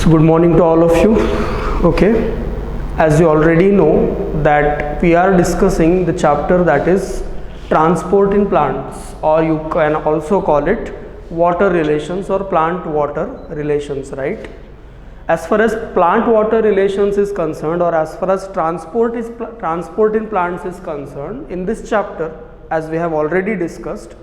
So good morning to all of you. Okay, as you already know that we are discussing the chapter that is transport in plants, or you can also call it water relations or plant water relations, right? As far as plant water relations is concerned, or as far as transport in plants is concerned, in this chapter, as we have already discussed,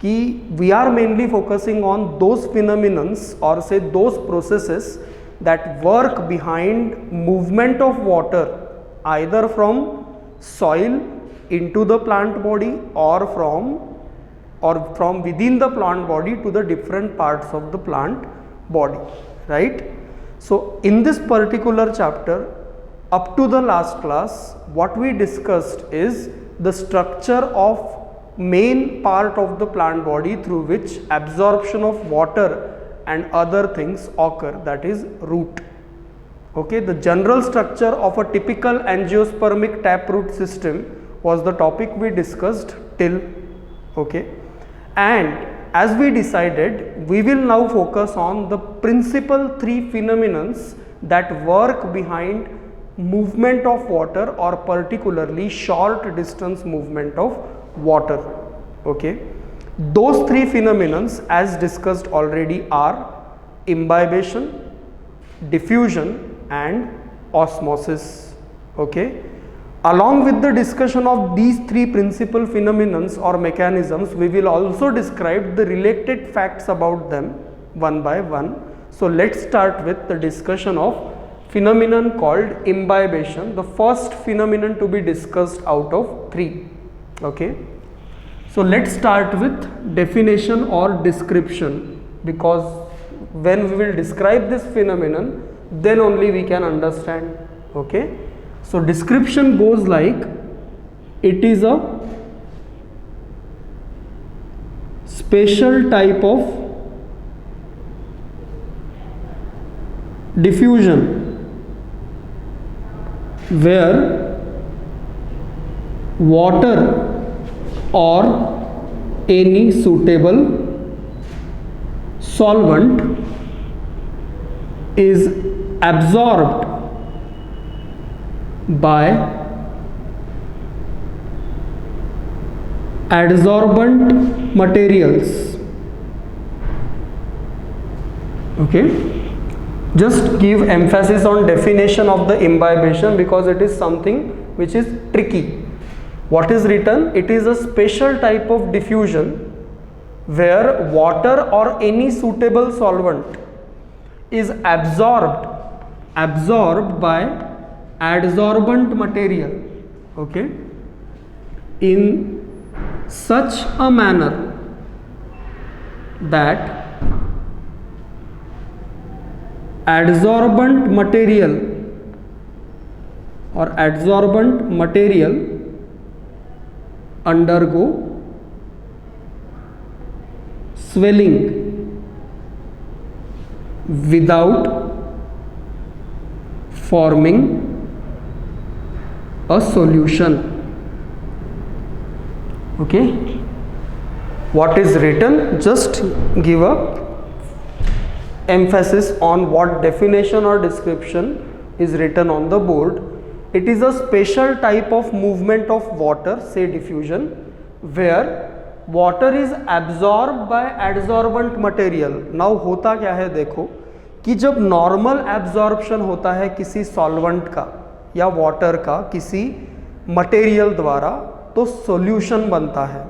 we are mainly focusing on those phenomenons, or say those processes that work behind movement of water either from soil into the plant body or from within the plant body to the different parts of the plant body, right? So in this particular chapter, up to the last class, what we discussed is the structure of main part of the plant body through which absorption of water and other things occur, that is root. Okay, the general structure of a typical angiospermic taproot system was the topic we discussed till. Okay, and as we decided, we will now focus on the principal three phenomenons that work behind movement of water, or particularly short distance movement of water. Okay, those three phenomenons, as discussed already, are imbibition, diffusion and osmosis. Okay, along with the discussion of these three principal phenomenons or mechanisms, we will also describe the related facts about them one by one. So let's start with the discussion of phenomenon called imbibition, the first phenomenon to be discussed out of three. Okay, so let's start with definition or description, because when we will describe this phenomenon, then only we can understand. Okay, so description goes like, it is a special type of diffusion where water or any suitable solvent is absorbed by adsorbent materials. Okay, just give emphasis on definition of the imbibition, because it is something which is tricky. What is written? It is a special type of diffusion where water or any suitable solvent is absorbed by adsorbent material. Okay, in such a manner that adsorbent material undergo swelling without forming a solution. Okay, what is written, just give a emphasis on what definition or description is written on the board. It is a special type of movement of water, say diffusion, where water is absorbed by adsorbent material. Now होता क्या है, देखो कि जब normal absorption होता है किसी solvent का या वाटर का किसी मटेरियल द्वारा, तो सॉल्यूशन बनता है,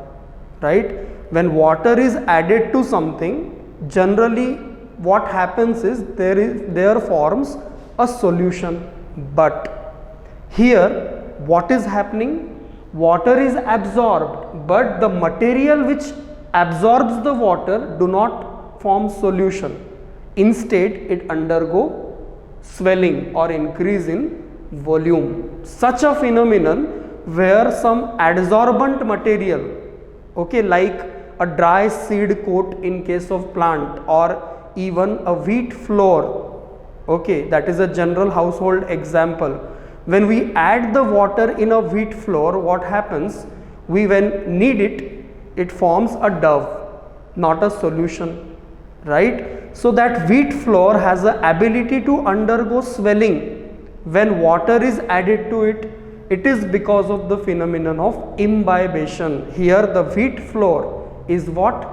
right? When water is added to something, generally what happens is there forms a solution. But here what is happening? Water is absorbed, but the material which absorbs the water do not form solution. Instead it undergo swelling or increase in volume. Such a phenomenon where some adsorbent material, okay, like a dry seed coat in case of plant, or even a wheat flour, okay, that is a general household example. When we add the water in a wheat flour, what happens? We, when knead it, it forms a dough, not a solution, right? so that wheat flour has the ability to undergo swelling when water is added to it. It is because of the phenomenon of imbibition. Here the wheat flour is what?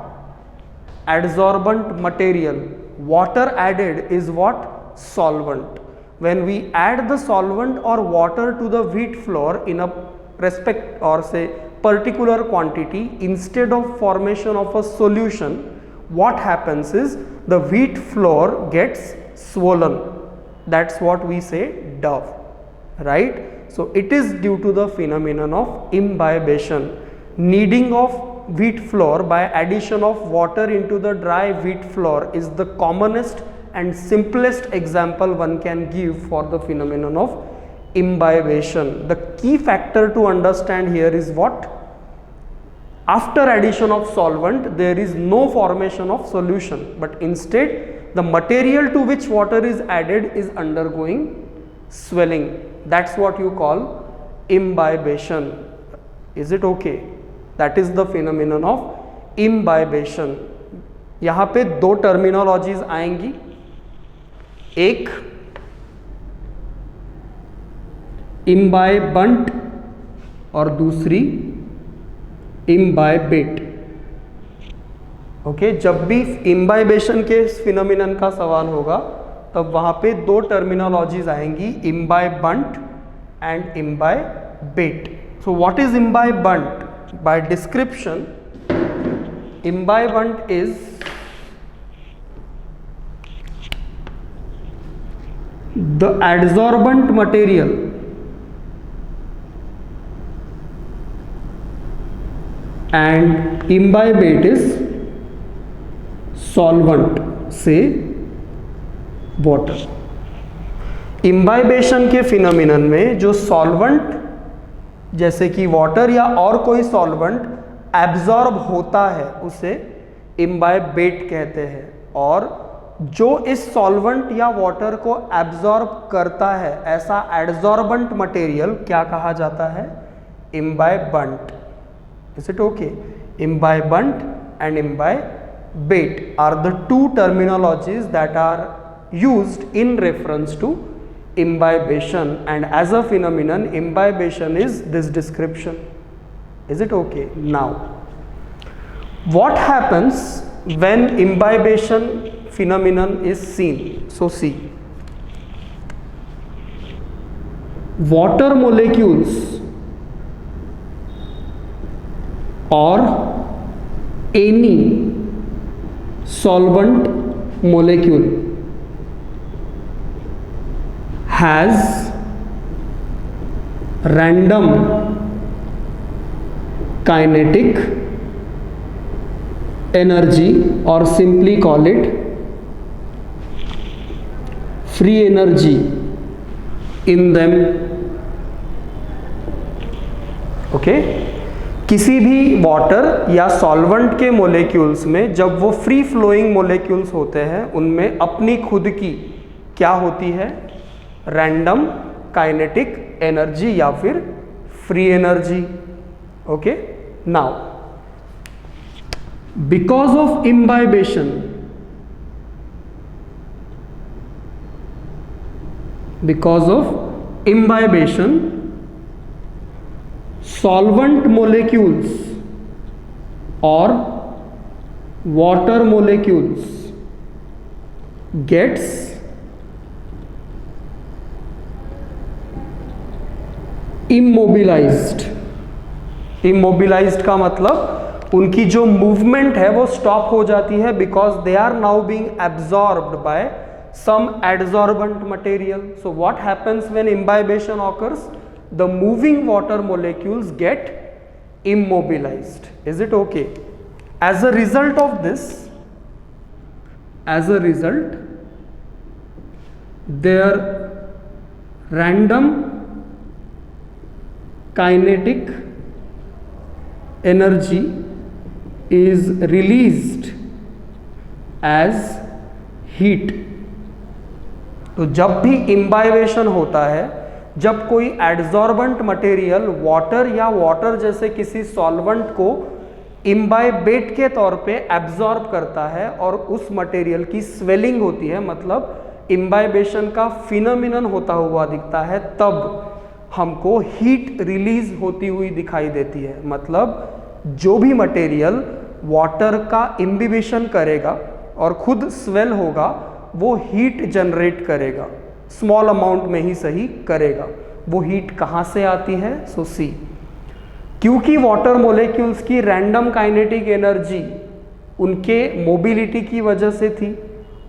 Adsorbent material. Water added is what? Solvent. When we add the solvent or water to the wheat flour in a respect or say particular quantity, instead of formation of a solution, what happens is the wheat flour gets swollen. That's what we say dough, right? So it is due to the phenomenon of imbibition. Kneading of wheat flour by addition of water into the dry wheat flour is the commonest and simplest example one can give for the phenomenon of imbibition. The key factor to understand here is what? After addition of solvent, there is no formation of solution, but instead the material to which water is added is undergoing swelling. That's what you call imbibition. Is it okay? That is the phenomenon of imbibition. यहाँ पे दो terminologies आएंगी, एक इम्बाइबंट और दूसरी इम्बाइबेट. Okay, जब भी imbibition के फिनोमिनन का सवाल होगा तब वहाँ पे दो टर्मिनोलॉजीज आएंगी, imbibant and imbibate. So what is imbibant? By description, imbibant is the adsorbent material and imbibate is solvent, say water. Imbibition के फिनोमिनन में जो सॉल्वेंट जैसे कि वाटर या और कोई सॉल्वेंट एब्जॉर्ब होता है उसे इम्बाइबेट कहते हैं, और जो इस सॉल्वेंट या वाटर को एब्जॉर्ब करता है ऐसा एडसॉर्बेंट मटेरियल क्या कहा जाता है? Imbibant. Is it okay? Imbibant and imbibate are the two terminologies that are used in reference to imbibation, and as a phenomenon imbibation is this description. Is it okay? Now what happens when imbibation phenomenon is seen? So see, water molecules or any solvent molecule has random kinetic energy, or simply call it free energy in them. Okay, किसी भी water या solvent के molecules में जब वो free flowing molecules होते हैं उनमें अपनी खुद की क्या होती है? रैंडम काइनेटिक एनर्जी या फिर free energy. Okay, now because of imbibition, solvent molecules or water molecules gets immobilized. immobilized का मतलब उनकी जो मूवमेंट है वो स्टॉप हो जाती है, because they are now being absorbed by some adsorbent material. So what happens when imbibation occurs? The moving water molecules get immobilized. Is it okay? As a result of this, their random kinetic energy is released as heat. तो जब भी imbibition होता है, जब कोई एडसॉर्बेंट material water या water जैसे किसी सॉल्वेंट को इम्बाइबेट के तौर पे एब्जॉर्ब करता है और उस मटेरियल की स्वेलिंग होती है, मतलब इम्बाइबेशन का फिनोमिनन होता हुआ दिखता है, तब हमको हीट रिलीज होती हुई दिखाई देती है। मतलब जो भी मटेरियल वाटर का इम्बिबिशन करेगा और खुद स्वेल होगा वो हीट जनरेट करेगा, स्मॉल अमाउंट में ही सही करेगा। वो हीट कहाँ से आती है? सो सी, क्योंकि वाटर मोलेक्यूल्स की रैंडम काइनेटिक एनर्जी उनके मोबिलिटी की वजह से थी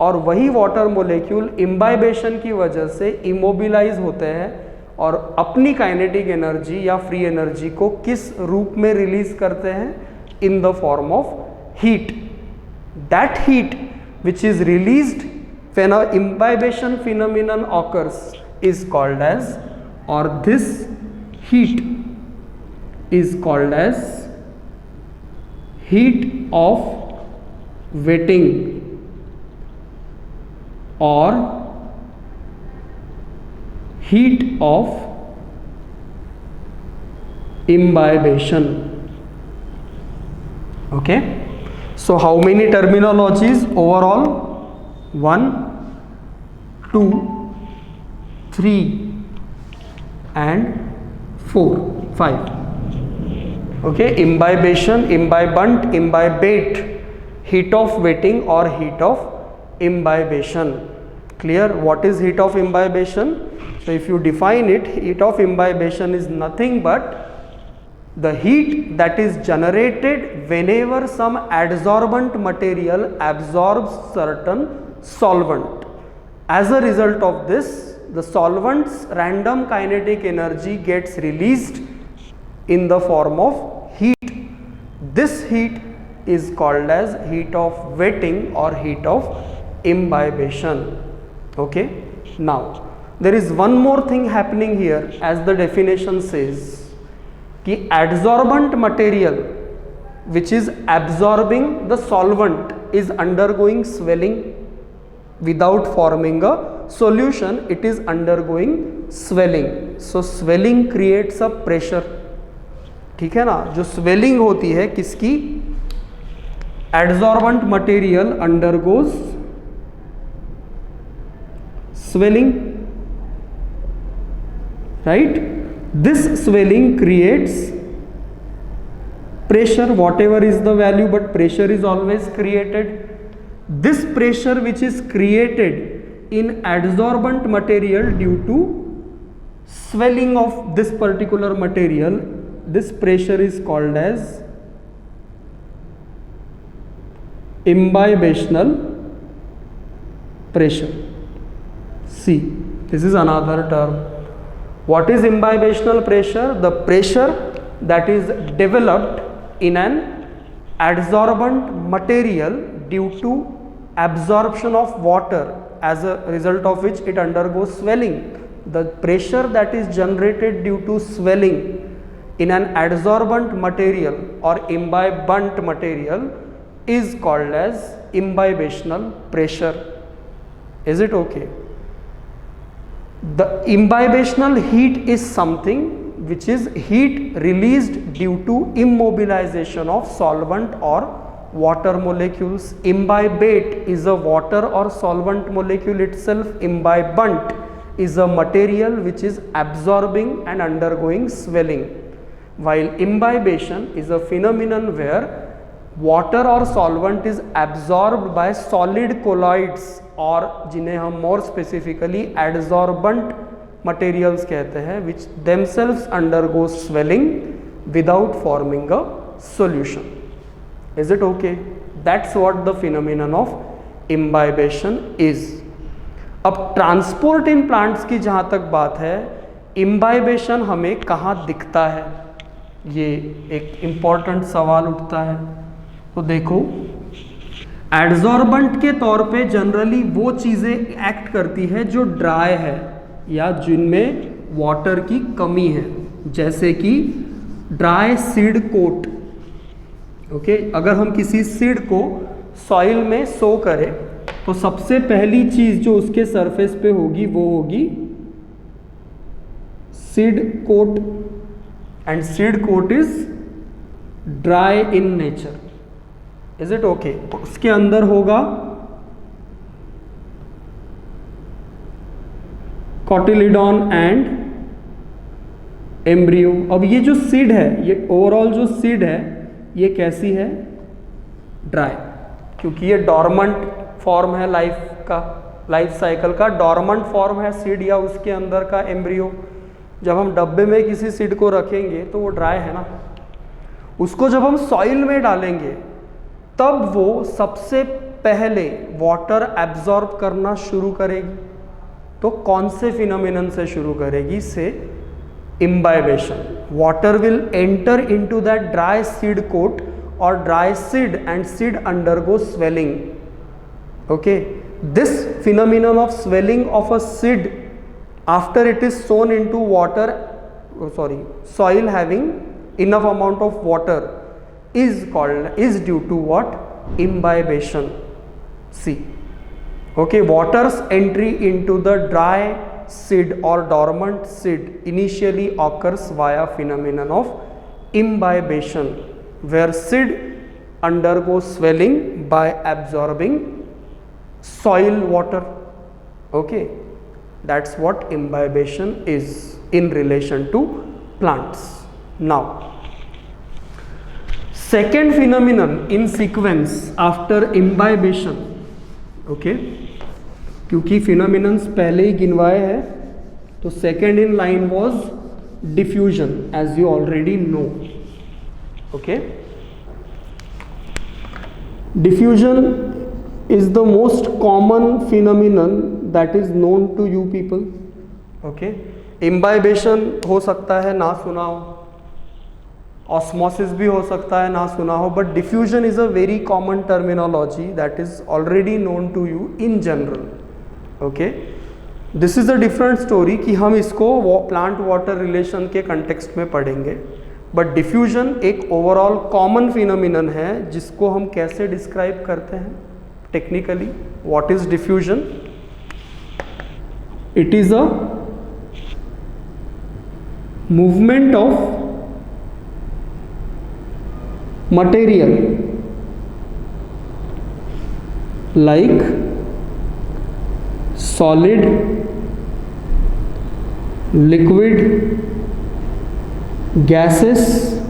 और वही वाटर मोलेक्यूल इम्बाइबेशन की वजह से इमोबिलाइज होते हैं और अपनी काइनेटिक एनर्जी या फ्री एनर्जी को किस रूप में रिलीज करते हैं? In the form of heat. That heat which is released when an imbibition phenomenon occurs is called as, or this heat is called as heat of wetting or heat of imbibition. Okay, so how many terminologies overall? 1, 2, 3 and 4, 5. Okay, imbibation, imbibant, imbibate, heat of wetting or heat of imbibation. Clear? What is heat of imbibation? So if you define it, heat of imbibation is nothing but the heat that is generated whenever some adsorbent material absorbs certain solvent. As a result of this, the solvent's random kinetic energy gets released in the form of heat. This heat is called as heat of wetting or heat of imbibation. Okay, now there is one more thing happening here, as the definition says कि adsorbent material which is absorbing the solvent is undergoing swelling without forming a solution, it is undergoing swelling. So swelling creates a pressure. ठीक है ना, जो swelling होती है किसकी? adsorbent material undergoes swelling, right? This swelling creates pressure, whatever is the value, but pressure is always created. This pressure which is created in adsorbent material due to swelling of this particular material, this pressure is called as imbibitional pressure. See, this is another term. What is imbibitional pressure? The pressure that is developed in an adsorbent material due to absorption of water, as a result of which it undergoes swelling. The pressure that is generated due to swelling in an adsorbent material or imbibant material is called as imbibitional pressure. Is it okay? The imbibitional heat is something which is heat released due to immobilization of solvent or water molecules. Imbibate is a water or solvent molecule itself. Imbibant is a material which is absorbing and undergoing swelling, while imbibition is a phenomenon where water or solvent is absorbed by solid colloids, और जिन्हें हम more specifically एडसॉर्बेंट materials कहते हैं, which themselves undergo swelling without forming a solution. Is it okay? That's what the phenomenon of imbibition is. अब transport in plants की जहाँ तक बात है, इम्बाइबेशन हमें कहाँ दिखता है, ये एक इम्पॉर्टेंट सवाल उठता है. तो देखो, एडसॉर्बेंट के तौर पे जनरली वो चीज़ें एक्ट करती है जो ड्राई है या जिनमें वाटर की कमी है, जैसे कि ड्राई सीड कोट. ओके, अगर हम किसी सीड को सॉइल में सो करें तो सबसे पहली चीज़ जो उसके सरफेस पे होगी वो होगी seed coat, and seed coat is dry in nature, is it okay? उसके अंदर होगा कॉटिलिडॉन एंड एम्ब्रियो। अब ये जो सीड है, ये ओवरऑल जो सीड है ये कैसी है? ड्राई, क्योंकि ये डॉर्मेंट फॉर्म है लाइफ का, लाइफ साइकिल का डॉर्मेंट फॉर्म है सीड या उसके अंदर का एम्ब्रियो। जब हम डब्बे में किसी सीड को रखेंगे तो वो ड्राई है ना, उसको जब हम सॉइल में डालेंगे तब वो सबसे पहले वाटर एब्जॉर्ब करना शुरू करेगी। तो कौन से फिनोमिनन से शुरू करेगी? से imbibition. Water will enter into that dry seed coat और dry seed and seed undergo swelling. Okay, this phenomenon of swelling of a seed after it is sown into water, soil having enough amount of water is due to what? Imbibition. See, okay, water's entry into the dry seed or dormant seed initially occurs via phenomenon of imbibition, where seed undergoes swelling by absorbing soil water. Okay, that's what imbibition is in relation to plants. Now, second phenomenon in sequence after imbibition, okay, क्योंकि phenomenons पहले ही गिनवाए हैं, तो second in line was diffusion, as you already know. Okay, diffusion is the most common phenomenon that is known to you people. Okay, imbibition हो सकता है ना सुना हो, osmosis भी हो सकता है ना सुना हो, but diffusion is a very common terminology that is already known to you in general. Okay, this is a different story कि हम इसको plant water relation के context में पढ़ेंगे, but diffusion एक overall common phenomenon है जिसको हम कैसे describe करते हैं technically. What is diffusion? It is a movement of material like solid, liquid, gases,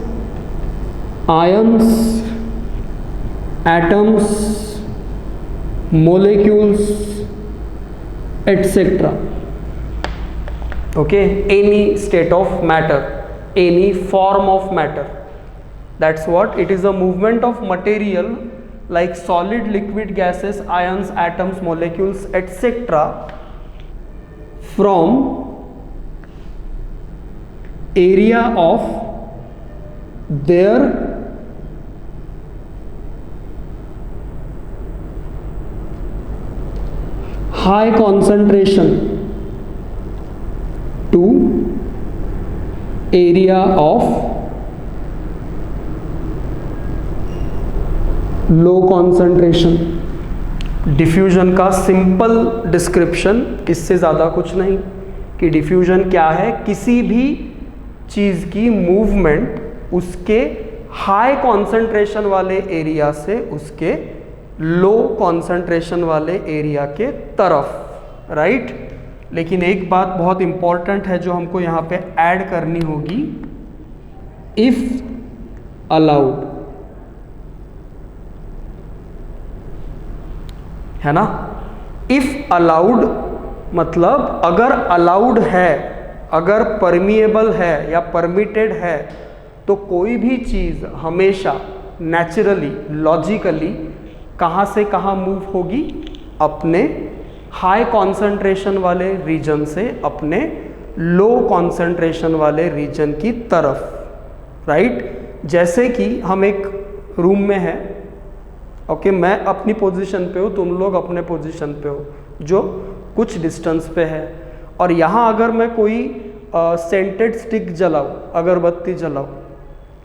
ions, atoms, molecules, etc. Okay, any state of matter, any form of matter, that's what it is. A movement of material like solid, liquid, gases, ions, atoms, molecules, etc. from area of their high concentration to area of low concentration. Diffusion का simple description, इससे ज़्यादा कुछ नहीं, कि diffusion क्या है? किसी भी चीज़ की मूवमेंट उसके हाई कॉन्सेंट्रेशन वाले एरिया से उसके लो कॉन्सेंट्रेशन वाले एरिया के तरफ, राइट? लेकिन एक बात बहुत इंपॉर्टेंट है जो हमको यहाँ पे ऐड करनी होगी, इफ अलाउड, है ना? इफ अलाउड मतलब अगर अलाउड है, अगर परमिएबल है या परमिटेड है, तो कोई भी चीज़ हमेशा नेचुरली, लॉजिकली कहाँ से कहाँ मूव होगी? अपने हाई कॉन्सेंट्रेशन वाले रीजन से अपने लो कॉन्सेंट्रेशन वाले रीजन की तरफ, राइट? जैसे कि हम एक रूम में हैं, ओके, मैं अपनी पोजीशन पे हूँ, तुम लोग अपने पोजीशन पे हो जो कुछ डिस्टेंस पे है, और यहाँ अगर मैं कोई सेंटेड स्टिक जलाऊँ, अगरबत्ती जलाऊँ,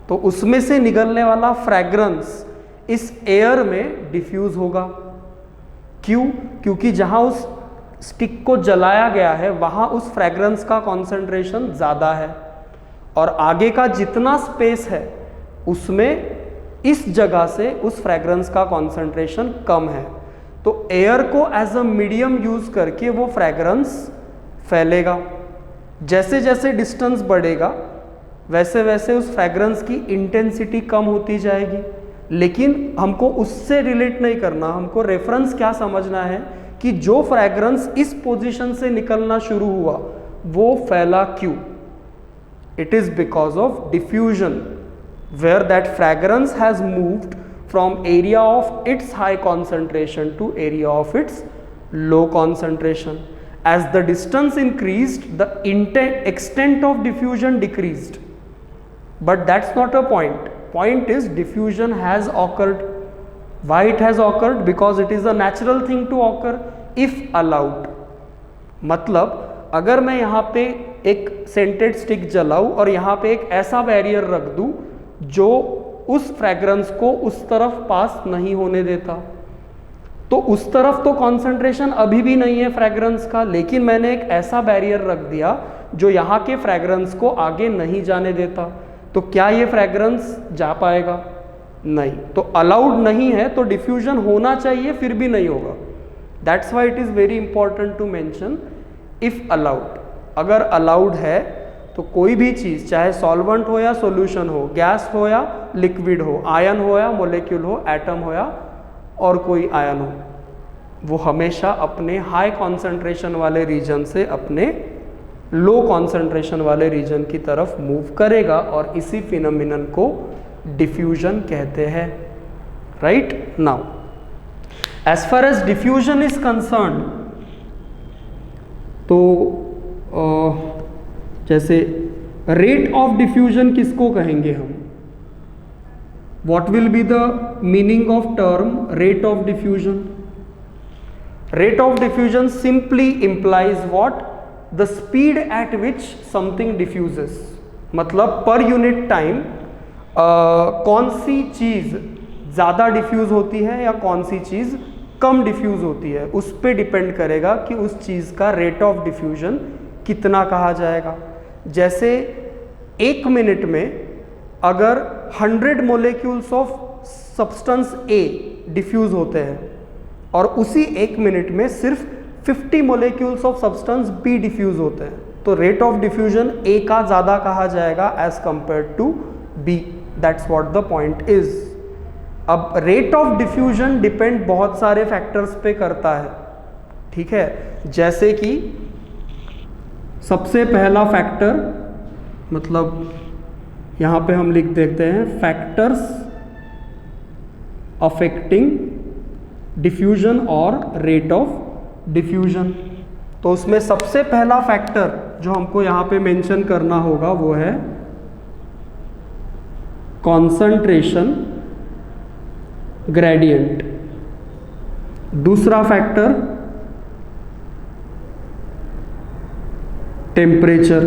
तो उसमें से निकलने वाला फ्रेग्रेंस इस एयर में डिफ्यूज होगा। क्यों? क्योंकि जहाँ उस स्टिक को जलाया गया है वहाँ उस फ्रेग्रेंस का कॉन्सेंट्रेशन ज़्यादा है, और आगे का जितना स्पेस है उसमें इस जगह से उस फ्रेग्रेंस का कॉन्सेंट्रेशन कम है, तो एयर को एज अ मीडियम यूज करके वो फ्रेग्रेंस फैलेगा। जैसे जैसे डिस्टेंस बढ़ेगा वैसे वैसे उस फ्रेग्रेंस की इंटेंसिटी कम होती जाएगी, लेकिन हमको उससे रिलेट नहीं करना, हमको रेफरेंस क्या समझना है कि जो फ्रेग्रेंस इस पोजीशन से निकलना शुरू हुआ वो फैला क्यों। It is because of diffusion where that fragrance has moved from area of its high concentration to area of its low concentration. As the distance increased, the extent of diffusion decreased. But that's not a point. Point is diffusion has occurred. Why it has occurred? Because it is a natural thing to occur if allowed. मतलब अगर मैं यहाँ पे एक scented stick जलाऊँ और यहाँ पे एक ऐसा बैरियर रख दूँ जो उस फ्रेग्रेंस को उस तरफ पास नहीं होने देता, तो उस तरफ तो कॉन्सेंट्रेशन अभी भी नहीं है फ्रेग्रेंस का, लेकिन मैंने एक ऐसा बैरियर रख दिया जो यहाँ के फ्रेग्रेंस को आगे नहीं जाने देता, तो क्या ये फ्रेग्रेंस जा पाएगा? नहीं। तो अलाउड नहीं है तो डिफ्यूजन होना चाहिए फिर भी नहीं होगा। That's why it is very important to mention if allowed. अगर अलाउड है तो कोई भी चीज़, चाहे सॉल्वेंट हो या सॉल्यूशन हो, गैस हो या लिक्विड हो, आयन हो या मोलिक्यूल हो, एटम हो या और कोई आयन हो, वो हमेशा अपने हाई कॉन्सेंट्रेशन वाले रीजन से अपने लो कॉन्सेंट्रेशन वाले रीजन की तरफ मूव करेगा, और इसी फिनोमिनन को डिफ्यूजन कहते हैं। Right now, as far as diffusion is concern, तो जैसे रेट ऑफ डिफ्यूजन किसको कहेंगे हम? What will be the meaning of term rate of diffusion? Rate of diffusion simply implies what? The speed at which something diffuses. मतलब per unit time कौन सी चीज़ ज़्यादा diffuse होती है या कौन सी चीज़ कम डिफ्यूज़ होती है, उस पर डिपेंड करेगा कि उस चीज़ का रेट ऑफ डिफ्यूजन कितना कहा जाएगा। जैसे 1 मिनट में अगर 100 molecules of substance A diffuse होते हैं और उसी 1 मिनट में सिर्फ 50 molecules of substance B diffuse होते हैं, तो रेट ऑफ डिफ्यूजन ए का ज़्यादा कहा जाएगा as compare to B. That's what the point is. अब रेट ऑफ डिफ्यूजन डिपेंड बहुत सारे फैक्टर्स पे करता है, ठीक है। जैसे कि सबसे पहला फैक्टर, मतलब यहाँ पे हम लिख देते हैं फैक्टर्स अफेक्टिंग डिफ्यूजन और रेट ऑफ डिफ्यूजन। तो उसमें सबसे पहला फैक्टर जो हमको यहाँ पे मेंशन करना होगा वो है कॉन्सेंट्रेशन ग्रेडियंट। दूसरा फैक्टर टेम्परेचर।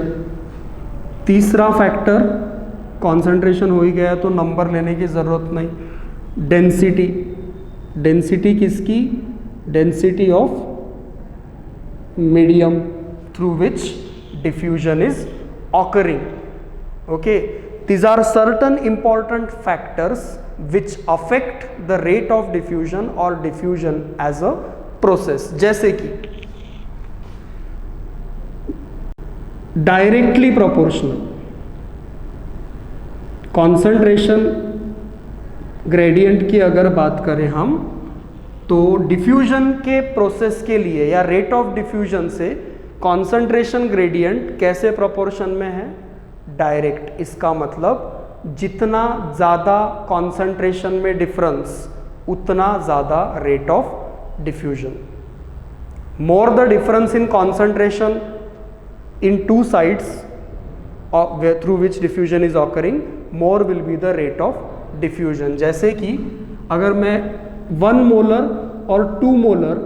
तीसरा फैक्टर, कॉन्सेंट्रेशन हो ही गया तो नंबर लेने की ज़रूरत नहीं, डेंसिटी। डेंसिटी किसकी? Density of medium through which diffusion is occurring. Okay, these are certain important factors which affect the rate of diffusion or diffusion as a process। जैसे कि डायरेक्टली प्रोपोर्शनल, कॉन्सेंट्रेशन ग्रेडियंट की अगर बात करें हम, तो diffusion के प्रोसेस के लिए या रेट ऑफ डिफ्यूजन से कॉन्सेंट्रेशन ग्रेडियंट कैसे प्रोपोर्शन में है? डायरेक्ट। इसका मतलब जितना ज़्यादा कॉन्सेंट्रेशन में डिफरेंस उतना ज़्यादा rate of diffusion. More the difference in concentration in two sides through which diffusion is occurring, more will be the rate of diffusion। जैसे कि अगर मैं 1 मोलर और 2 मोलर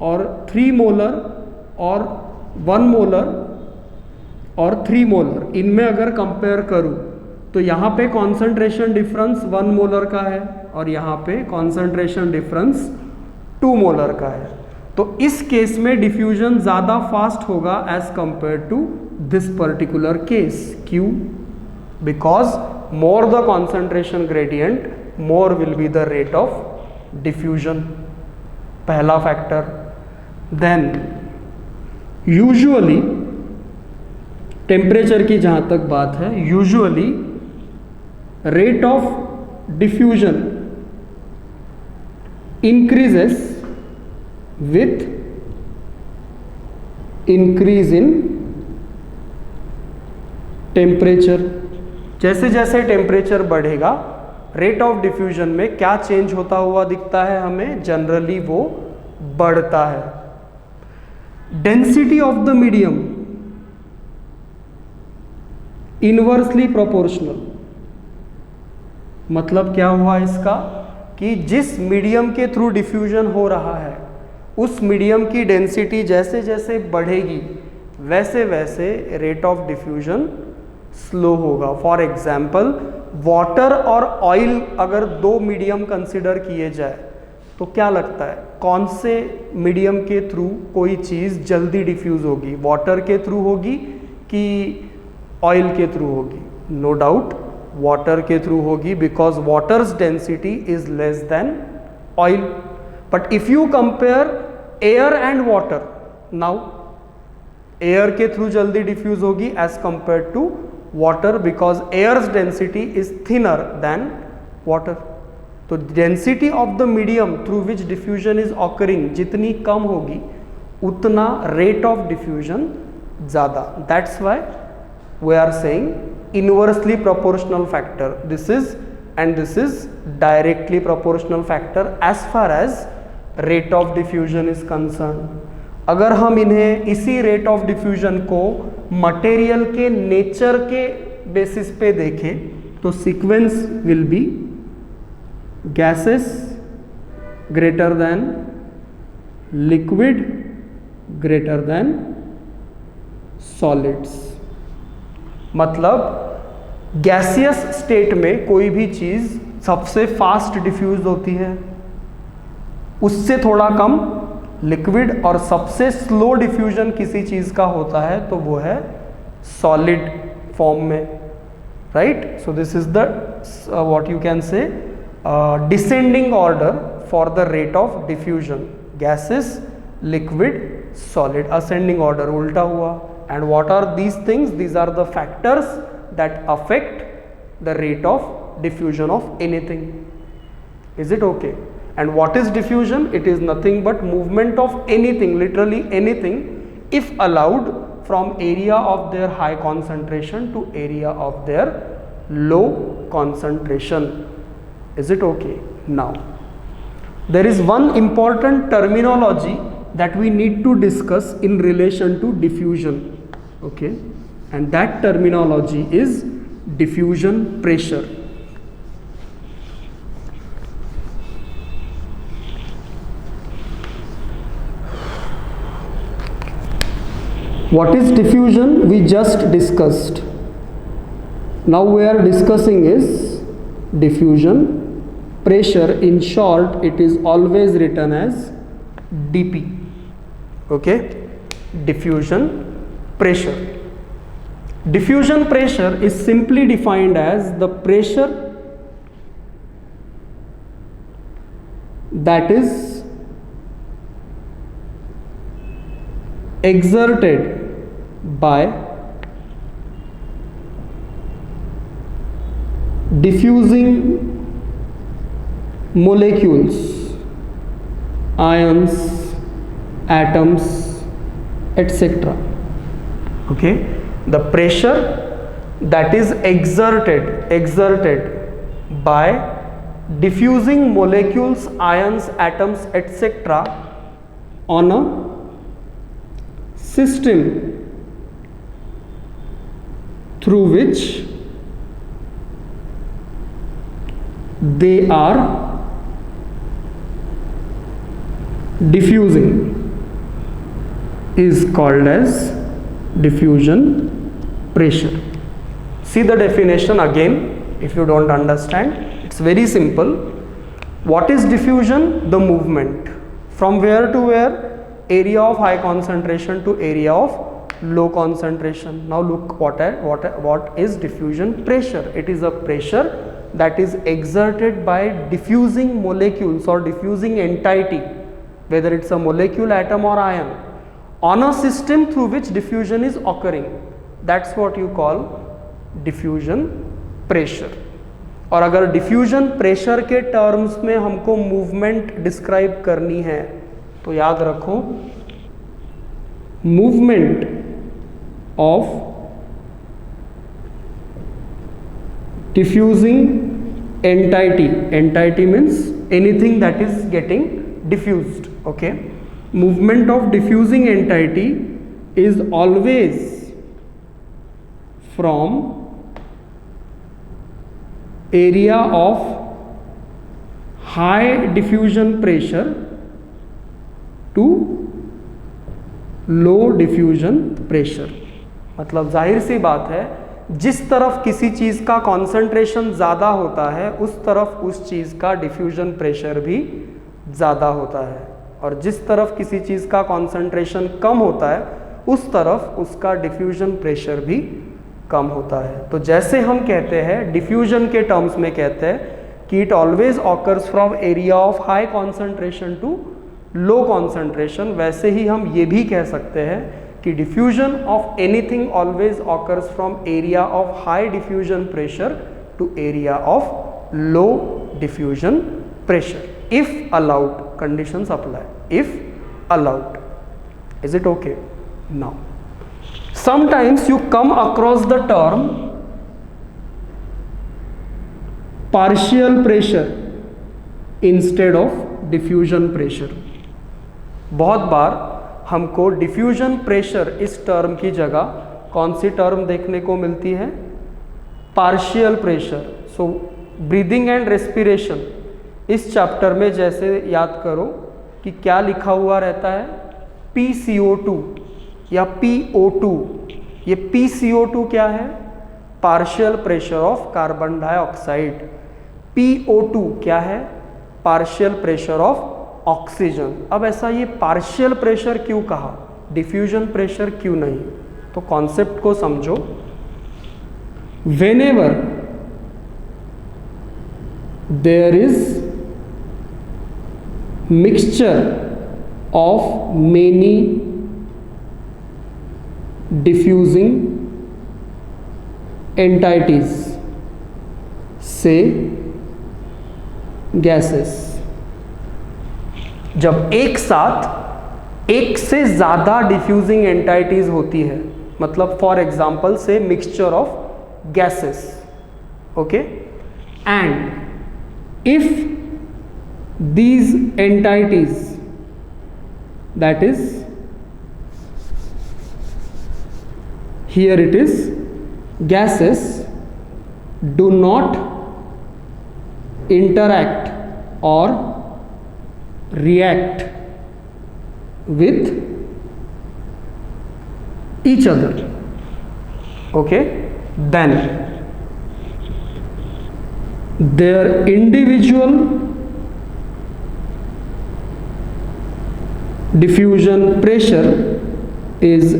और 3 मोलर और 1 मोलर और 3 मोलर इनमें अगर कंपेयर करूं तो यहाँ पे कॉन्सेंट्रेशन डिफरेंस 1 मोलर का है और यहाँ पे कॉन्सेंट्रेशन डिफरेंस 2 मोलर का है। तो इस केस में डिफ्यूजन ज़्यादा फास्ट होगा as compare to this particular case. क्यों? Because more the concentration gradient, more will be the rate of diffusion. पहला factor. Then usually टेम्परेचर की जहाँ तक बात है, usually rate of diffusion increases with increase in temperature. जैसे जैसे temperature बढ़ेगा रेट ऑफ डिफ्यूजन में क्या चेंज होता हुआ दिखता है हमें? जनरली वो बढ़ता है. Density of the medium inversely proportional. मतलब क्या हुआ इसका कि जिस मीडियम के थ्रू डिफ्यूजन हो रहा है उस मीडियम की डेंसिटी जैसे जैसे बढ़ेगी वैसे वैसे रेट ऑफ डिफ्यूजन स्लो होगा. फॉर एग्जाम्पल वाटर और ऑयल अगर दो मीडियम कंसिडर किए जाए तो क्या लगता है कौन से मीडियम के थ्रू कोई चीज़ जल्दी डिफ्यूज होगी? वाटर के थ्रू होगी कि ऑयल के थ्रू होगी? नो डाउट वाटर के थ्रू होगी, because water's density is less than oil. But if you compare air and water, now air के थ्रू जल्दी डिफ्यूज होगी as compare to water, because air's density is thinner than water. तो density of the medium through which diffusion is occurring जितनी कम होगी उतना rate of diffusion ज़्यादा. That's why we are saying inversely proportional factor. This is directly proportional factor as far as rate of diffusion is concerned. अगर हम इन्हें इसी rate of diffusion को मटेरियल के नेचर के बेसिस पे देखें तो sequence will be gases greater than liquid greater than solids. मतलब गैसियस स्टेट में कोई भी चीज़ सबसे फास्ट डिफ्यूज होती है, उससे थोड़ा कम लिक्विड, और सबसे स्लो डिफ्यूजन किसी चीज़ का होता है तो वो है सॉलिड फॉर्म में. Right. So this is the what you can say descending order for the rate of diffusion. Gases, liquid, solid, ascending order उल्टा हुआ. And what are these things? These are the factors that affect the rate of diffusion of anything. Is it okay? And what is diffusion? It is nothing but movement of anything, literally anything, if allowed from area of their high concentration to area of their low concentration. Is it okay? Now, there is one important terminology that we need to discuss in relation to diffusion. Okay, and that terminology is diffusion pressure. What is diffusion? We just discussed. Now we are discussing is diffusion pressure. In short, it is always written as dP. Okay, diffusion pressure. Diffusion pressure is simply defined as the pressure that is exerted by diffusing molecules, ions, atoms, etc. Okay, the pressure that is exerted by diffusing molecules, ions, atoms, etc. on a system through which they are diffusing is called as diffusion pressure. See the definition again if you don't understand. It's very simple. What is diffusion? The movement from where to where? Area of high concentration to area of low concentration. Now look what is diffusion pressure. It is a pressure that is exerted by diffusing molecules or diffusing entity, whether it's a molecule, atom or ion, on a system through which diffusion is occurring. That's what you call diffusion pressure. और अगर diffusion pressure के terms में हमको movement describe करनी है तो याद रखो, movement of diffusing entity, entity means anything that is getting diffused, okay, movement of diffusing entity is always from area of high diffusion pressure to low diffusion pressure. मतलब जाहिर सी बात है, जिस तरफ किसी चीज़ का कॉन्सेंट्रेशन ज़्यादा होता है उस तरफ उस चीज़ का डिफ्यूजन प्रेशर भी ज़्यादा होता है, और जिस तरफ किसी चीज़ का कॉन्सेंट्रेशन कम होता है उस तरफ उसका डिफ्यूजन प्रेशर भी कम होता है. तो जैसे हम कहते हैं डिफ्यूजन के टर्म्स में कहते हैं कि it always occurs from area of high concentration to low concentration, वैसे ही हम ये भी कह सकते हैं कि diffusion of anything always occurs from area of high diffusion pressure to area of low diffusion pressure, if allowed. Conditions apply, if allowed. Is it okay? Now sometimes you come across the term partial pressure instead of diffusion pressure. बहुत बार हमको diffusion pressure इस term की जगह कौन सी term देखने को मिलती है? partial pressure. so breathing and respiration इस चैप्टर में जैसे याद करो कि क्या लिखा हुआ रहता है, PCO2 या PO2. ये PCO2 क्या है? Partial pressure of carbon dioxide. PO2 क्या है? Partial pressure of oxygen. अब ऐसा ये पार्शियल प्रेशर क्यों कहा, डिफ्यूजन प्रेशर क्यों नहीं? तो कॉन्सेप्ट को समझो. Whenever there is mixture of many diffusing entities, say gases. जब एक साथ एक से ज़्यादा डिफ्यूजिंग एंटाइटीज होती है, मतलब फॉर एग्जाम्पल से mixture of gases, okay, and if these entities, that is here it is, gases do not interact or react with each other, okay, then their individual diffusion pressure is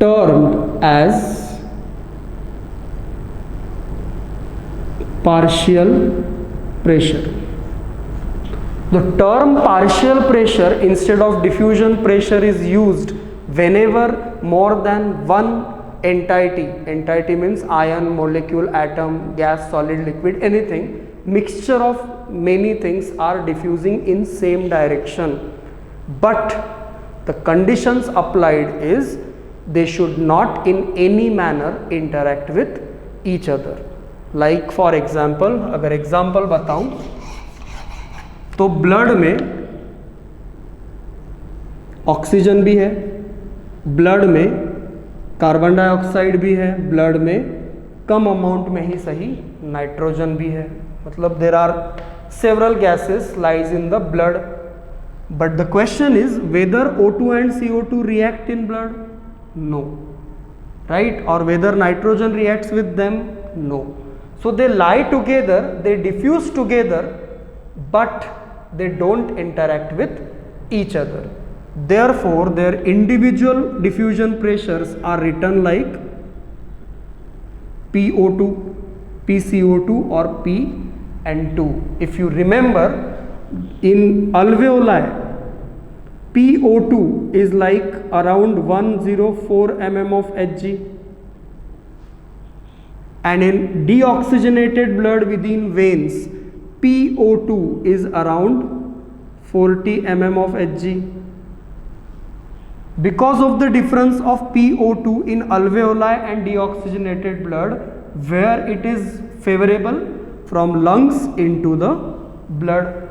termed as partial pressure. The term partial pressure instead of diffusion pressure is used whenever more than one entity, entity means ion, molecule, atom, gas, solid, liquid, anything, mixture of many things are diffusing in same direction, but the conditions applied is they should not in any manner interact with each other. Like for example, अगर example बताऊं तो blood में oxygen भी है, blood में carbon dioxide भी है, blood में कम अमाउंट में ही सही नाइट्रोजन भी है. मतलब there are several gases lies in the blood, but the question is whether O2 and CO2 react in blood? No, right? Or whether nitrogen reacts with them? No. So they lie together, they diffuse together, but they don't interact with each other. therefore their individual diffusion pressures are written like PO2, PCO2 or PN2. if you remember, in alveoli PO2 is like around 104 mm of Hg, and in deoxygenated blood within veins PO2 is around 40 mm of Hg. Because of the difference of PO2 in alveoli and deoxygenated blood, where it is favorable, from lungs into the blood.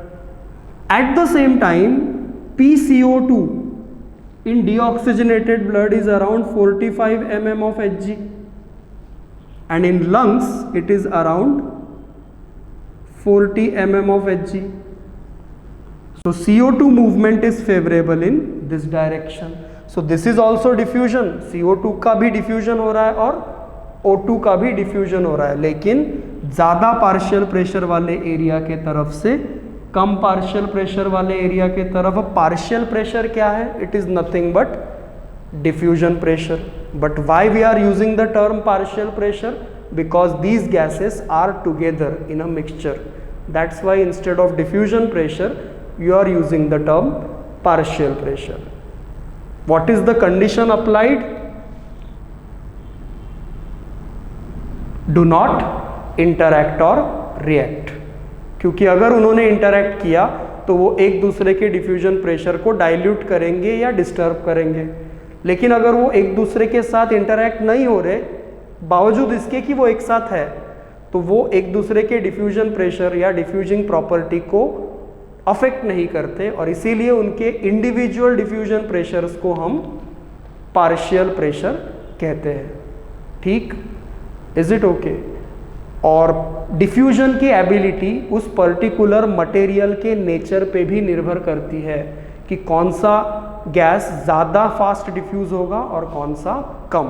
At the same time, PCO2 in deoxygenated blood is around 45 mm of Hg, and in lungs it is around 40 mm of Hg. So CO2 movement is favorable in this direction. So this is also diffusion. CO2 का भी diffusion हो रहा है और O2 का भी diffusion हो रहा है, लेकिन ज़्यादा पार्शियल प्रेशर वाले एरिया के तरफ से कम पार्शियल प्रेशर वाले एरिया के तरफ. पार्शियल प्रेशर क्या है? It is nothing but diffusion pressure. But why we are using the term partial pressure? Because these gases are together in a mixture. That's why instead of diffusion pressure you are using the term partial pressure. What is the condition applied? Do not interact or react. क्योंकि अगर उन्होंने interact किया तो वो एक दूसरे के diffusion pressure को डाइल्यूट करेंगे या डिस्टर्ब करेंगे. लेकिन अगर वो एक दूसरे के साथ इंटरैक्ट नहीं हो रहे, बावजूद इसके कि वो एक साथ है, तो वो एक दूसरे के डिफ्यूजन प्रेशर या डिफ्यूजिंग प्रॉपर्टी को अफेक्ट नहीं करते, और इसीलिए उनके इंडिविजुअल डिफ्यूजन प्रेशर्स को हम पार्शियल प्रेशर कहते हैं. ठीक, इज इट ओके? और डिफ्यूजन की एबिलिटी उस पर्टिकुलर मटेरियल के नेचर पे भी निर्भर करती है कि कौन सा गैस ज़्यादा फास्ट डिफ्यूज़ होगा और कौन सा कम.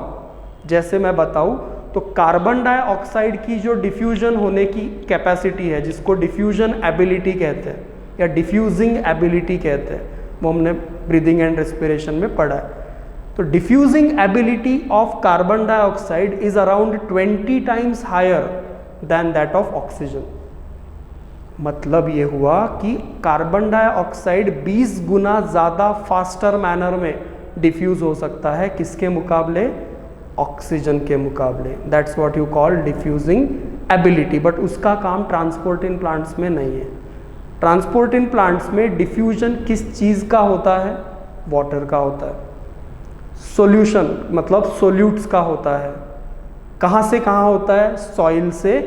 जैसे मैं बताऊं तो कार्बन डाइऑक्साइड की जो डिफ्यूजन होने की कैपेसिटी है, जिसको डिफ्यूजन एबिलिटी कहते हैं या डिफ्यूजिंग एबिलिटी कहते हैं, वो हमने ब्रीदिंग एंड रेस्पिरेशन में पढ़ा है. तो diffusing ability of carbon dioxide is around 20 times higher than that of oxygen. मतलब ये हुआ कि कार्बन डाइऑक्साइड 20 गुना ज़्यादा फास्टर मैनर में डिफ्यूज़ हो सकता है. किसके मुकाबले? ऑक्सीजन के मुकाबले. That's what you call diffusing ability. But उसका काम ट्रांसपोर्ट इन प्लांट्स में नहीं है. ट्रांसपोर्ट इन प्लांट्स में डिफ्यूजन किस चीज़ का होता है? वाटर का होता है. सॉल्यूशन मतलब सोल्यूट्स का होता है. कहाँ से कहाँ होता है? सॉइल से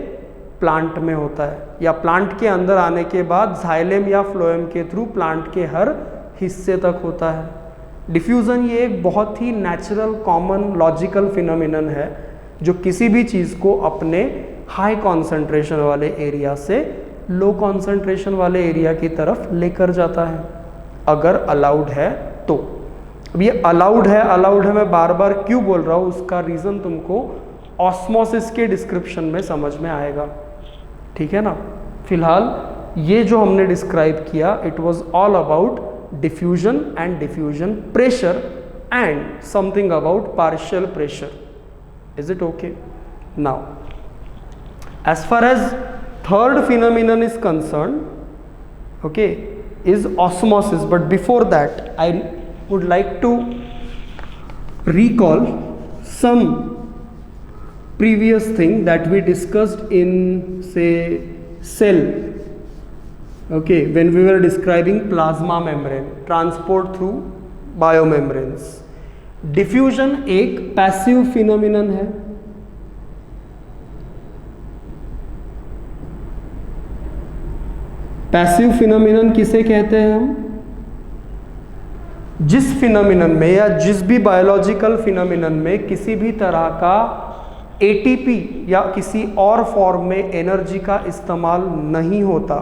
प्लांट में होता है, या प्लांट के अंदर आने के बाद जाइलम या फ्लोएम के थ्रू प्लांट के हर हिस्से तक होता है. डिफ्यूज़न ये एक बहुत ही नेचुरल कॉमन लॉजिकल फिनोमिनन है जो किसी भी चीज़ को अपने हाई कॉन्सेंट्रेशन वाले एरिया से लो कॉन्सेंट्रेशन वाले एरिया की तरफ लेकर जाता है, अगर अलाउड है तो. अब ये अलाउड है मैं बार बार क्यों बोल रहा हूँ, उसका रीज़न तुमको ऑस्मोसिस के डिस्क्रिप्शन में समझ में आएगा. ठीक है ना? फिलहाल ये जो हमने डिस्क्राइब किया, it was all about diffusion and diffusion pressure and something about partial pressure. Is it okay? Now as far as third phenomenon is concerned, okay, is osmosis. But before that I would like to recall some previous thing that we discussed in, say, cell, okay, when we were describing plasma membrane, transport through biomembranes. Diffusion एक passive phenomenon है. Passive phenomenon किसे कहते हैं हम? जिस phenomenon में या जिस भी बायोलॉजिकल फिनोमिनन में किसी भी तरह का एटीपी या किसी और फॉर्म में एनर्जी का इस्तेमाल नहीं होता,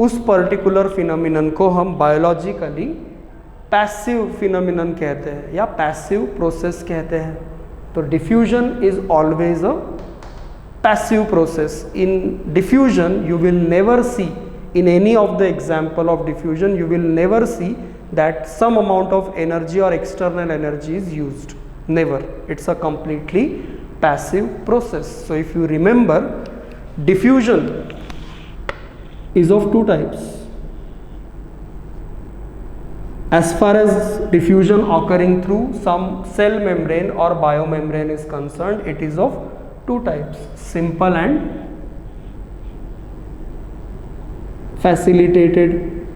उस पर्टिकुलर फिनोमिनन को हम बायोलॉजिकली पैसिव फिनोमिनन कहते हैं या पैसिव प्रोसेस कहते हैं. तो diffusion is always a passive process. In diffusion you will never see, in any of the example of diffusion you will never see that some amount of energy or external energy is used. Never. It's a completely passive process. So if you remember, diffusion is of two types. As far as diffusion occurring through some cell membrane or biomembrane is concerned, it is of two types, simple and facilitated.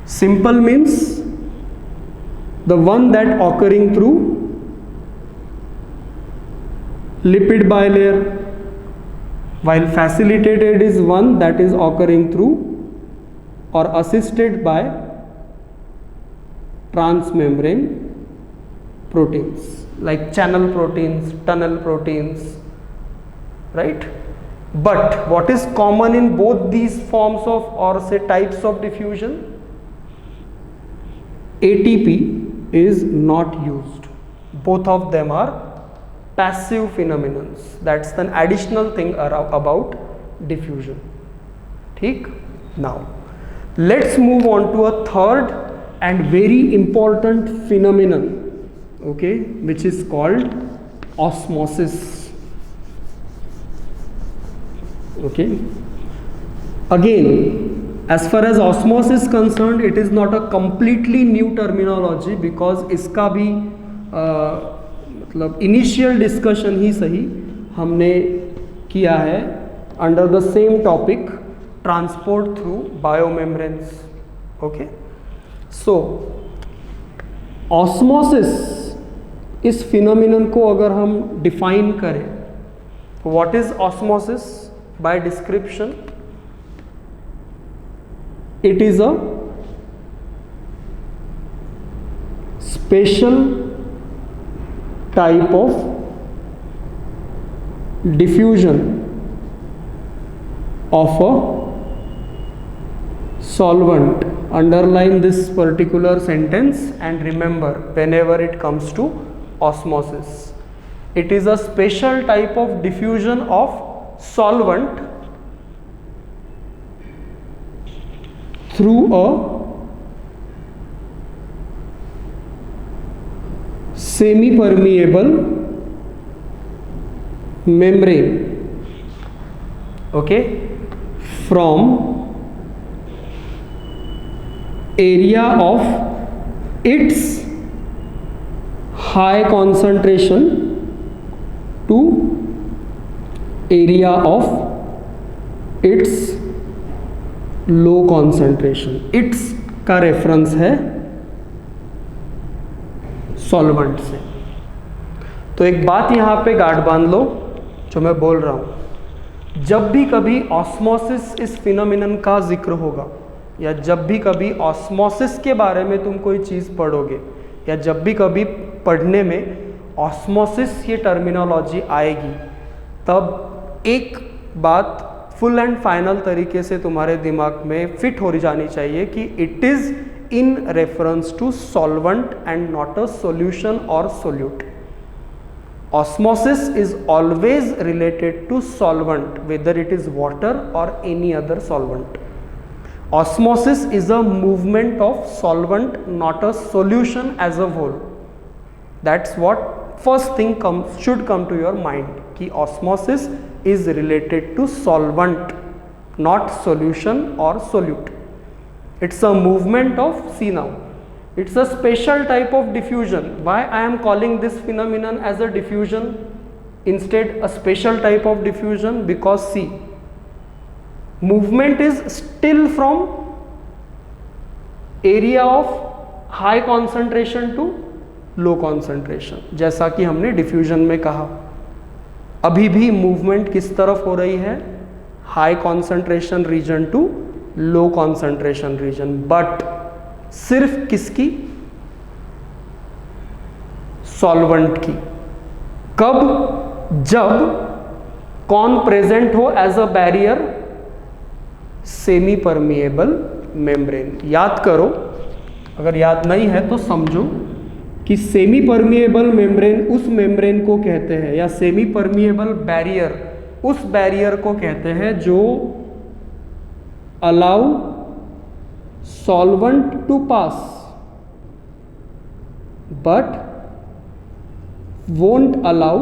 Simple means the one that occurring through lipid bilayer, while facilitated is one that is occurring through or assisted by transmembrane proteins like channel proteins, tunnel proteins, right? But what is common in both these forms of, or say, types of diffusion? ATP is not used. Both of them are passive phenomena. That's an additional thing about diffusion. ठीक? Now let's move on to a third and very important phenomenon, okay, which is called osmosis. Okay, again, as far as osmosis is concerned, it is not a completely new terminology because इसका भी मतलब initial discussion ही सही हमने किया है under the same topic, transport through biomembranes. Okay, so osmosis इस phenomenon को अगर हम define करें, what is osmosis? By description, it is a special type of diffusion of a solvent. Underline this particular sentence and remember whenever it comes to osmosis, it is a special type of diffusion of solvent through a semi-permeable membrane, okay, from area of its high concentration to area of its low concentration. its का reference है solvent से. तो एक बात यहाँ पे गांठ बांध लो जो मैं बोल रहा हूँ, जब भी कभी ऑस्मोसिस इस फिनोमिनन का जिक्र होगा या जब भी कभी ऑस्मोसिस के बारे में तुम कोई चीज़ पढ़ोगे या जब भी कभी पढ़ने में ऑस्मोसिस ये टर्मिनोलॉजी आएगी, तब एक बात फुल एंड फाइनल तरीके से तुम्हारे दिमाग में फिट हो जानी चाहिए कि it is in reference to solvent and not a solution और solute. Osmosis is always related to solvent, whether it is water or any other solvent. Osmosis is a movement of solvent, not a solution as a whole. That's what first thing should come to your mind, कि osmosis is related to solvent, not solution or solute. It's a movement of, see now, it's a special type of diffusion. Why I am calling this phenomenon as a diffusion instead a special type of diffusion? Because see, movement is still from area of high concentration to low concentration. जैसा कि हमने diffusion में कहा, अभी भी movement किस तरफ हो रही है? High concentration region to low concentration region. But सिर्फ किसकी? सॉल्वेंट की. कब? जब कौन प्रेजेंट हो as a barrier? Semi permeable membrane. याद करो, अगर याद नहीं है तो समझो कि सेमी परमिएबल मेम्ब्रेन उस मेम्ब्रेन को कहते हैं, या सेमी परमिएबल बैरियर उस बैरियर को कहते हैं जो allow solvent to pass but won't allow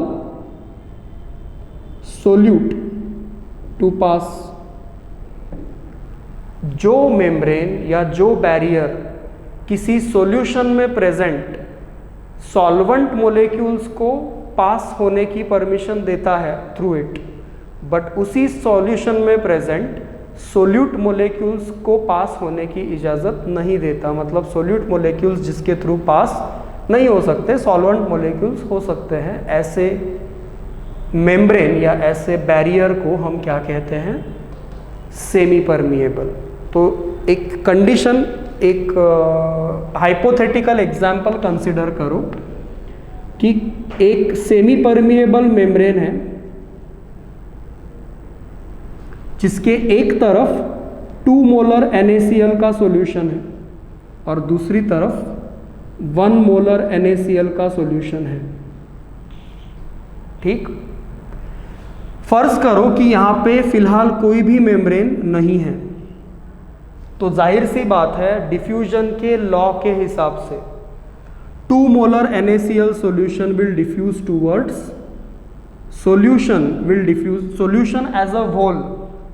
solute to pass। जो मेम्ब्रेन या जो बैरियर किसी सॉल्यूशन में प्रेजेंट सॉल्वेंट मोलेक्यूल्स को पास होने की परमिशन देता है थ्रू इट, बट उसी सॉल्यूशन में प्रेजेंट सोल्यूट मोलेक्यूल्स को पास होने की इजाज़त नहीं देता। मतलब सोल्यूट मोलेक्यूल्स जिसके थ्रू पास नहीं हो सकते, सॉल्वेंट मोलेक्यूल्स हो सकते हैं। ऐसे मेम्ब्रेन या ऐसे बैरियर को हम क्या कहते हैं? Semi permeable. तो एक कंडीशन, एक हाइपोथेटिकल एग्जाम्पल कंसिडर करो कि एक सेमी परमिएबल मेम्ब्रेन है जिसके एक तरफ 2 मोलर NaCl का सॉल्यूशन है और दूसरी तरफ 1 मोलर NaCl का सॉल्यूशन है। ठीक, फर्ज करो कि यहां पे फिलहाल कोई भी मेम्ब्रेन नहीं है, तो जाहिर सी बात है डिफ्यूजन के लॉ के हिसाब से 2 molar NaCl solution will diffuse towards solution as a whole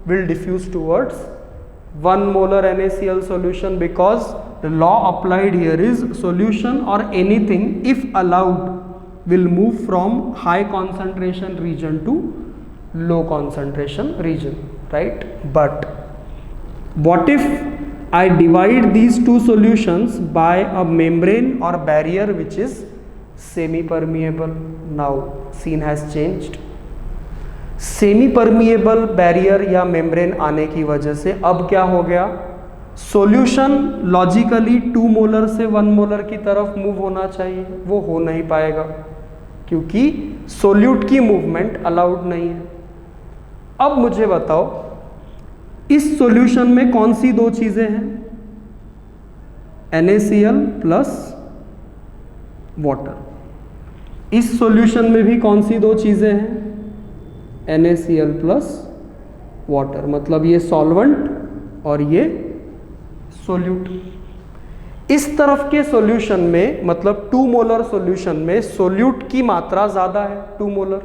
will diffuse towards 1 molar NaCl solution, because the law applied here is solution or anything if allowed will move from high concentration region to low concentration region, right? But what if I divide these two solutions by a membrane or barrier which is semi permeable? Now scene has changed. Semi permeable barrier या membrane आने की वजह से अब क्या हो गया? Solution logically 2 molar से 1 मोलर की तरफ मूव होना चाहिए, वो हो नहीं पाएगा क्योंकि सोल्यूट की मूवमेंट अलाउड नहीं है। अब मुझे बताओ इस सॉल्यूशन में कौन सी दो चीजें हैं? NaCl plus water. इस सॉल्यूशन में भी कौन सी दो चीजें हैं? NaCl plus water. मतलब ये सॉल्वेंट और ये सोल्यूट। इस तरफ के सॉल्यूशन में, मतलब 2 मोलर सॉल्यूशन में सोल्यूट की मात्रा ज़्यादा है 2 मोलर,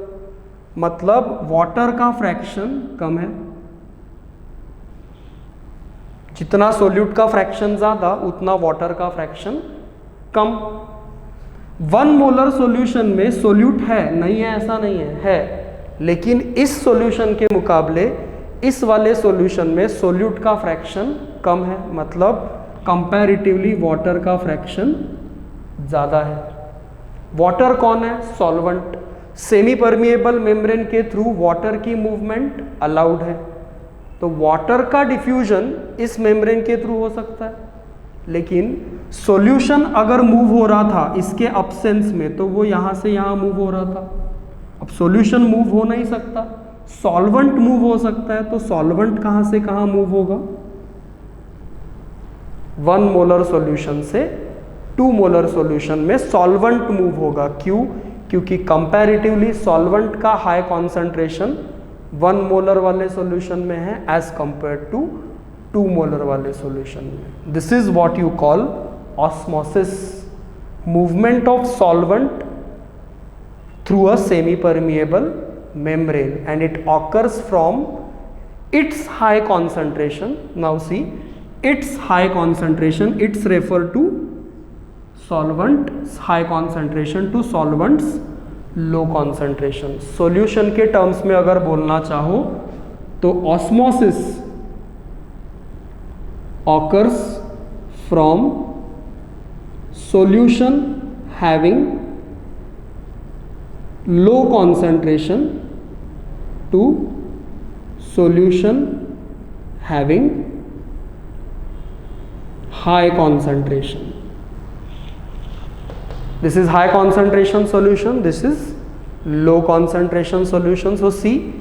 मतलब वाटर का फ्रैक्शन कम है। जितना सोल्यूट का फ्रैक्शन ज़्यादा उतना वाटर का फ्रैक्शन कम। 1 मोलर सॉल्यूशन में सोल्यूट है, नहीं है ऐसा नहीं है, लेकिन इस सॉल्यूशन के मुकाबले इस वाले सॉल्यूशन में सोल्यूट का फ्रैक्शन कम है, मतलब कंपैरेटिवली वाटर का फ्रैक्शन ज़्यादा है। वाटर कौन है? सॉल्वेंट। सेमी परमिएबल मेम्ब्रेन के थ्रू वाटर की मूवमेंट अलाउड है, तो वाटर का डिफ्यूजन इस मेम्ब्रेन के थ्रू हो सकता है। लेकिन सॉल्यूशन अगर मूव हो रहा था इसके अब्सेंस में तो वो यहाँ से यहाँ मूव हो रहा था। अब सॉल्यूशन मूव हो नहीं सकता, सॉल्वेंट मूव हो सकता है, तो सॉल्वेंट कहाँ से कहाँ मूव होगा? 1 मोलर सॉल्यूशन से 2 मोलर सॉल्यूशन में सॉल्वेंट मूव होगा। क्यों? क्योंकि कंपैरेटिवली सॉल्वेंट का हाई कॉन्सेंट्रेशन 1 मोलर वाले सॉल्यूशन में है एज कंपेयर टू 2 मोलर वाले सॉल्यूशन में। This is what you call osmosis, movement of solvent through a semi-permeable membrane, and it occurs from its high concentration. Now see, its high concentration, it's refer to solvent high concentration to solvents low concentration. Solution के terms में अगर बोलना चाहो तो osmosis occurs from solution having low concentration to solution having high concentration. This is high concentration solution, this is low concentration solution. So see,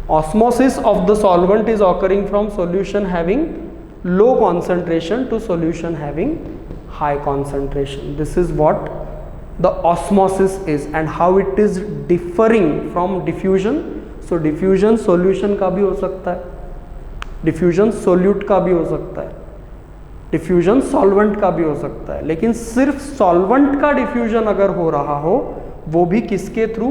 osmosis of the solvent is occurring from solution having low concentration to solution having high concentration. This is what the osmosis is and how it is differing from diffusion. So diffusion solution का भी हो सकता है, diffusion solute का भी हो सकता है। डिफ्यूजन सॉल्वेंट का भी हो सकता है, लेकिन सिर्फ सॉल्वेंट का डिफ्यूजन अगर हो रहा हो वो भी किसके थ्रू,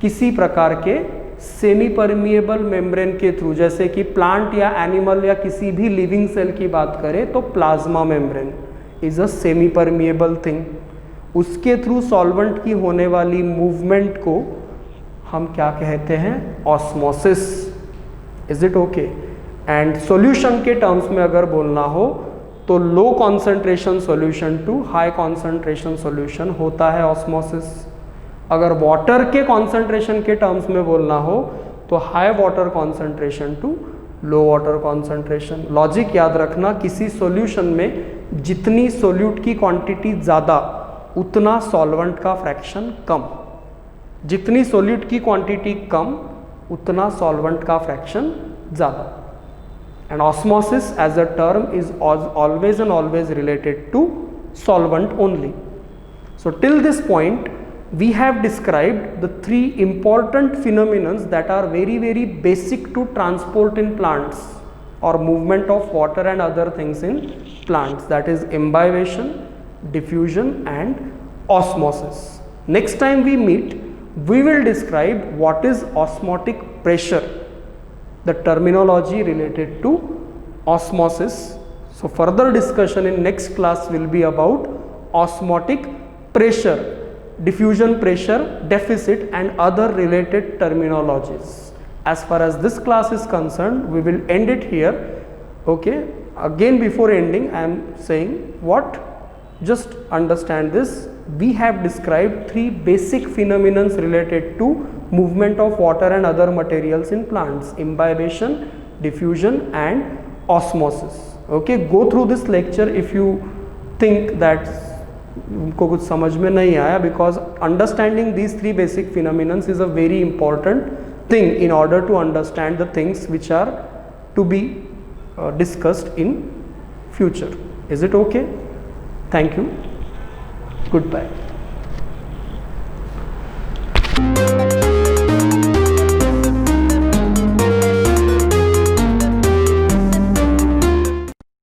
किसी प्रकार के सेमी परमिएबल मेम्ब्रेन के थ्रू, जैसे कि प्लांट या एनिमल या किसी भी लिविंग सेल की बात करें तो plasma membrane is a semi permeable thing. उसके थ्रू सॉल्वेंट की होने वाली मूवमेंट को हम क्या कहते हैं, osmosis. Is it okay? And solution के टर्म्स में अगर बोलना हो तो low concentration solution to high concentration solution होता है ऑस्मोसिस। अगर वाटर के कॉन्सेंट्रेशन के टर्म्स में बोलना हो तो high water concentration to low water concentration. Logic याद रखना, किसी सॉल्यूशन में जितनी सोल्यूट की क्वांटिटी ज़्यादा उतना सॉल्वेंट का फ्रैक्शन कम, जितनी सोल्यूट की क्वांटिटी कम उतना सॉल्वेंट का फ्रैक्शन ज़्यादा। And osmosis as a term is always and always related to solvent only. So till this point we have described the three important phenomena that are very very basic to transport in plants or movement of water and other things in plants, that is imbibition, diffusion and osmosis. Next time we meet we will describe what is osmotic pressure, the terminology related to osmosis. So further discussion in next class will be about osmotic pressure, diffusion pressure, deficit and other related terminologies. As far as this class is concerned we will end it here. Okay, again before ending I am saying what, just understand this, we have described three basic phenomena related to movement of water and other materials in plants: imbibition, diffusion and osmosis. Okay, go through this lecture if you think that उनको कुछ समझ में नहीं आया, because understanding these three basic phenomena is a very important thing in order to understand the things which are to be discussed in future. Is it okay? Thank you. Goodbye.